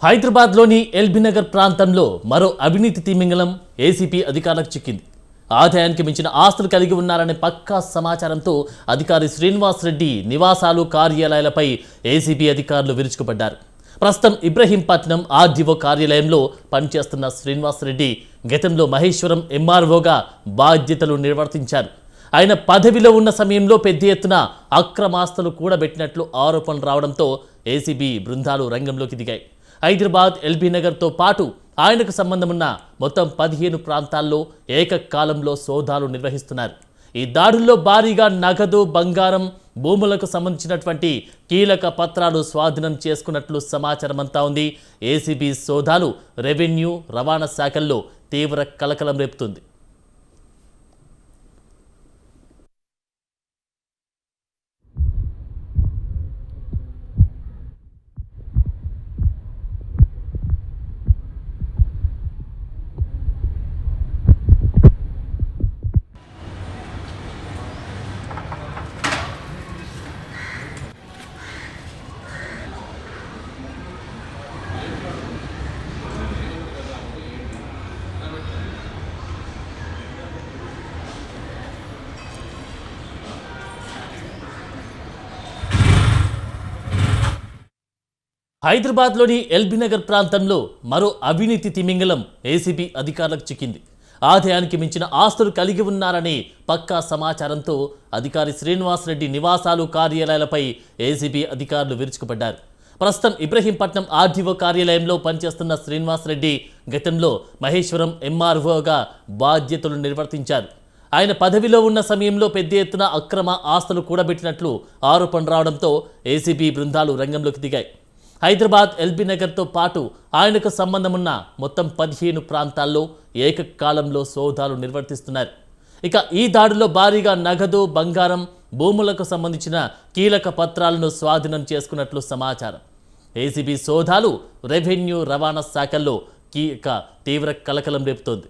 హైదరాబాద్లోని ఎల్బీనగర్ ప్రాంతంలో మరో అవినీతి తిమింగలం ఏసీపీ అధికారులకు చిక్కింది. ఆదాయానికి మించిన ఆస్తులు కలిగి ఉన్నారనే పక్కా సమాచారంతో అధికారి శ్రీనివాస్ రెడ్డి నివాసాలు కార్యాలయాలపై ఏసీబీ అధికారులు విరుచుకుపడ్డారు. ప్రస్తుతం ఇబ్రహీంపట్నం ఆర్డీఓ కార్యాలయంలో పనిచేస్తున్న శ్రీనివాస్ రెడ్డి గతంలో మహేశ్వరం ఎంఆర్ఓగా బాధ్యతలు నిర్వర్తించారు. ఆయన పదవిలో ఉన్న సమయంలో పెద్ద ఎత్తున అక్రమాస్తులు కూడబెట్టినట్లు ఆరోపణలు రావడంతో ఏసీబీ బృందాలు రంగంలోకి దిగాయి. హైదరాబాద్ ఎల్బీనగర్తో పాటు ఆయనకు సంబంధమున్న మొత్తం 15 ప్రాంతాల్లో ఏకకాలంలో సోదాలు నిర్వహిస్తున్నారు. ఈ దాడుల్లో భారీగా నగదు, బంగారం, భూములకు సంబంధించినటువంటి కీలక పత్రాలు స్వాధీనం చేసుకున్నట్లు సమాచారం అంతా ఉంది. ఏసీబీ సోదాలు రెవెన్యూ, రవాణా శాఖల్లో తీవ్ర కలకలం రేపుతుంది. హైదరాబాద్లోని ఎల్బీనగర్ ప్రాంతంలో మరో అవినీతి తిమింగలం ఏసీబీ అధికారులకు చిక్కింది. ఆదాయానికి మించిన ఆస్తులు కలిగి ఉన్నారనే పక్కా సమాచారంతో అధికారి శ్రీనివాస్ రెడ్డి నివాసాలు కార్యాలయాలపై ఏసీబీ అధికారులు విరుచుకుపడ్డారు. ప్రస్తుతం ఇబ్రహీంపట్నం ఆర్డీఓ కార్యాలయంలో పనిచేస్తున్న శ్రీనివాస్ రెడ్డి గతంలో మహేశ్వరం ఎంఆర్ఓగా బాధ్యతలు నిర్వర్తించారు. ఆయన పదవిలో ఉన్న సమయంలో పెద్ద ఎత్తున అక్రమ ఆస్తులు కూడబెట్టినట్లు ఆరోపణలు రావడంతో ఏసీబీ బృందాలు రంగంలోకి దిగాయి. హైదరాబాద్ ఎల్బీనగర్తో పాటు ఆయనకు సంబంధమున్న మొత్తం 15 ప్రాంతాల్లో ఏకకాలంలో సోదాలు నిర్వర్తిస్తున్నారు. ఇక ఈ దాడిలో భారీగా నగదు, బంగారం, భూములకు సంబంధించిన కీలక పత్రాలను స్వాధీనం చేసుకున్నట్లు సమాచారం. ఏసీబీ సోదాలు రెవెన్యూ, రవాణా శాఖల్లో తీవ్ర కలకలం రేపుతోంది.